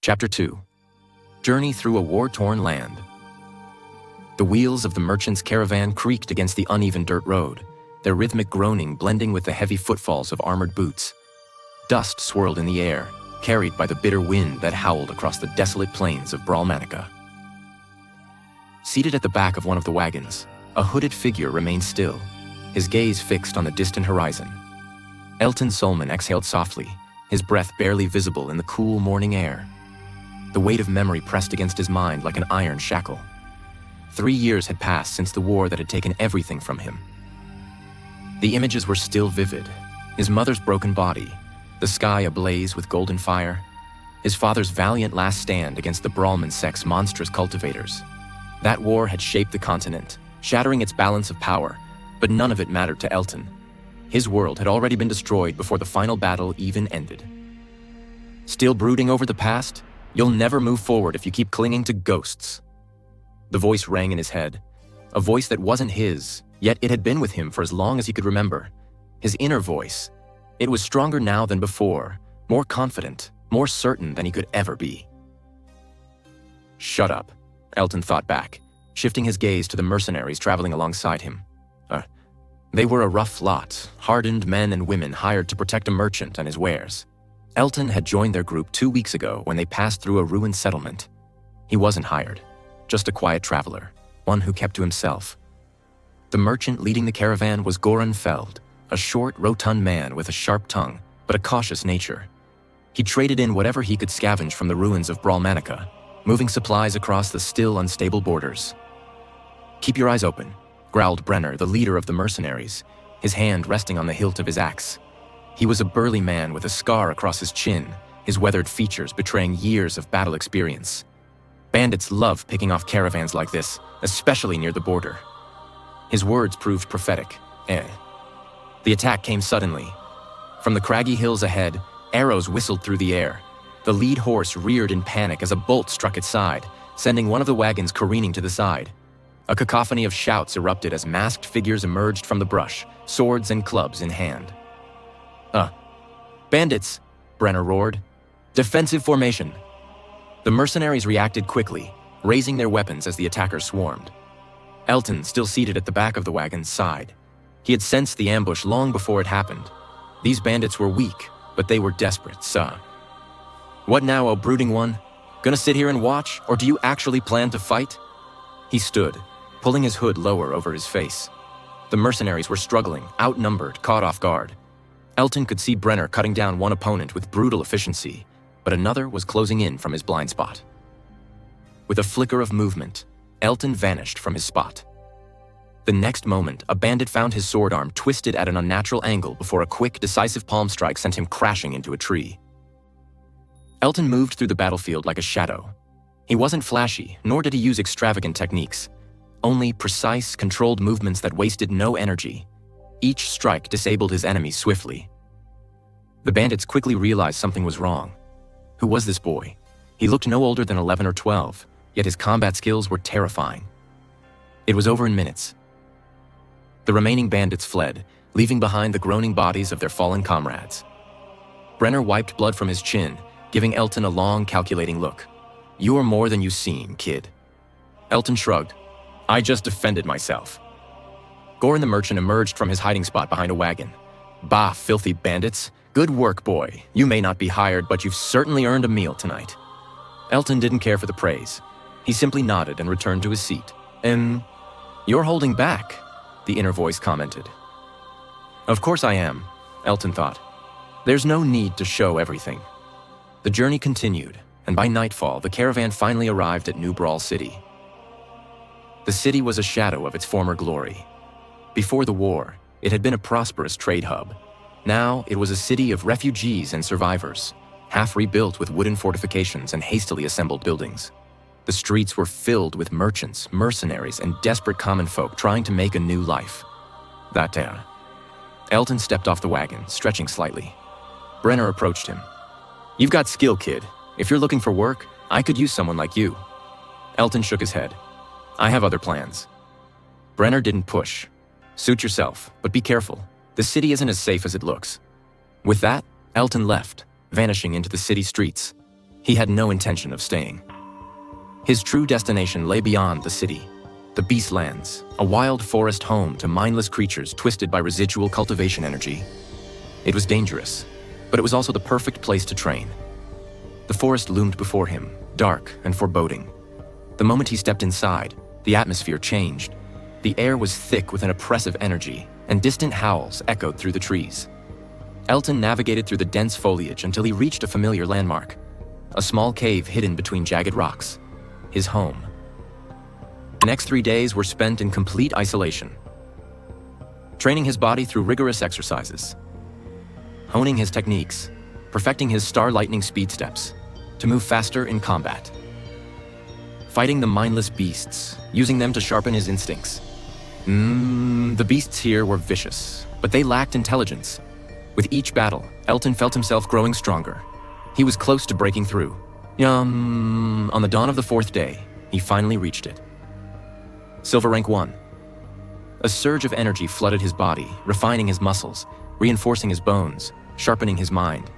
Chapter 2. Journey through a war-torn land. The wheels of the merchant's caravan creaked against the uneven dirt road, their rhythmic groaning blending with the heavy footfalls of armored boots. Dust swirled in the air, carried by the bitter wind that howled across the desolate plains of Bralmanica. Seated at the back of one of the wagons, a hooded figure remained still, his gaze fixed on the distant horizon. Elton Solman exhaled softly, his breath barely visible in the cool morning air. The weight of memory pressed against his mind like an iron shackle. 3 years had passed since the war that had taken everything from him. The images were still vivid. His mother's broken body, the sky ablaze with golden fire, his father's valiant last stand against the Bralman sect's monstrous cultivators. That war had shaped the continent, shattering its balance of power, but none of it mattered to Elton. His world had already been destroyed before the final battle even ended. Still brooding over the past? You'll never move forward if you keep clinging to ghosts. The voice rang in his head, a voice that wasn't his, yet it had been with him for as long as he could remember. His inner voice. It was stronger now than before, more confident, more certain than he could ever be. Shut up, Elton thought back, shifting his gaze to the mercenaries traveling alongside him. They were a rough lot, hardened men and women hired to protect a merchant and his wares. Elton had joined their group 2 weeks ago when they passed through a ruined settlement. He wasn't hired, just a quiet traveler, one who kept to himself. The merchant leading the caravan was Goran Feld, a short, rotund man with a sharp tongue, but a cautious nature. He traded in whatever he could scavenge from the ruins of Bralmanica, moving supplies across the still unstable borders. "Keep your eyes open," growled Brenner, the leader of the mercenaries, his hand resting on the hilt of his axe. He was a burly man with a scar across his chin, his weathered features betraying years of battle experience. Bandits love picking off caravans like this, especially near the border. His words proved prophetic. The attack came suddenly. From the craggy hills ahead, arrows whistled through the air. The lead horse reared in panic as a bolt struck its side, sending one of the wagons careening to the side. A cacophony of shouts erupted as masked figures emerged from the brush, swords and clubs in hand. "Bandits!" Brenner roared. "Defensive formation!" The mercenaries reacted quickly, raising their weapons as the attackers swarmed. Elton, still seated at the back of the wagon, sighed. He had sensed the ambush long before it happened. These bandits were weak, but they were desperate, "What now, O brooding one? Gonna sit here and watch, or do you actually plan to fight?" He stood, pulling his hood lower over his face. The mercenaries were struggling, outnumbered, caught off guard. Elton could see Brenner cutting down one opponent with brutal efficiency, but another was closing in from his blind spot. With a flicker of movement, Elton vanished from his spot. The next moment, a bandit found his sword arm twisted at an unnatural angle before a quick, decisive palm strike sent him crashing into a tree. Elton moved through the battlefield like a shadow. He wasn't flashy, nor did he use extravagant techniques. Only precise, controlled movements that wasted no energy. Each strike disabled his enemy swiftly. The bandits quickly realized something was wrong. Who was this boy? He looked no older than 11 or 12, yet his combat skills were terrifying. It was over in minutes. The remaining bandits fled, leaving behind the groaning bodies of their fallen comrades. Brenner wiped blood from his chin, giving Elton a long, calculating look. "You are more than you seem, kid." Elton shrugged. "I just defended myself." Goran the merchant emerged from his hiding spot behind a wagon. "Bah, filthy bandits. Good work, boy. You may not be hired, but you've certainly earned a meal tonight." Elton didn't care for the praise. He simply nodded and returned to his seat. You're holding back," the inner voice commented. "Of course I am," Elton thought. "There's no need to show everything." The journey continued, and by nightfall, the caravan finally arrived at New Brawl City. The city was a shadow of its former glory. Before the war, it had been a prosperous trade hub. Now, it was a city of refugees and survivors, half rebuilt with wooden fortifications and hastily assembled buildings. The streets were filled with merchants, mercenaries, and desperate common folk trying to make a new life. Elton stepped off the wagon, stretching slightly. Brenner approached him. "You've got skill, kid. If you're looking for work, I could use someone like you." Elton shook his head. "I have other plans." Brenner didn't push. "Suit yourself, but be careful. The city isn't as safe as it looks." With that, Elton left, vanishing into the city streets. He had no intention of staying. His true destination lay beyond the city, the Beastlands, a wild forest home to mindless creatures twisted by residual cultivation energy. It was dangerous, but it was also the perfect place to train. The forest loomed before him, dark and foreboding. The moment he stepped inside, the atmosphere changed. The air was thick with an oppressive energy, and distant howls echoed through the trees. Elton navigated through the dense foliage until he reached a familiar landmark, a small cave hidden between jagged rocks, his home. The next 3 days were spent in complete isolation, training his body through rigorous exercises, honing his techniques, perfecting his star lightning speed steps to move faster in combat, fighting the mindless beasts, using them to sharpen his instincts. The beasts here were vicious, but they lacked intelligence. With each battle, Elton felt himself growing stronger. He was close to breaking through. On the dawn of the 4th day, he finally reached it. Silver rank 1. A surge of energy flooded his body, refining his muscles, reinforcing his bones, sharpening his mind.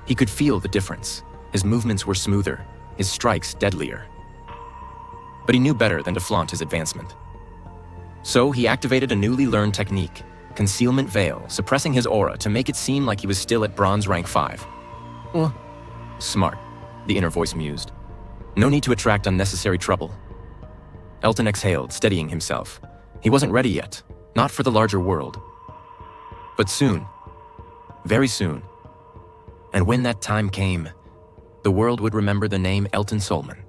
He could feel the difference. His movements were smoother, his strikes deadlier. But he knew better than to flaunt his advancement. So he activated a newly learned technique, Concealment Veil, suppressing his aura to make it seem like he was still at Bronze rank 5. Smart, the inner voice mused. No need to attract unnecessary trouble. Elton exhaled, steadying himself. He wasn't ready yet, not for the larger world. But soon, very soon, and when that time came, the world would remember the name Elton Solman.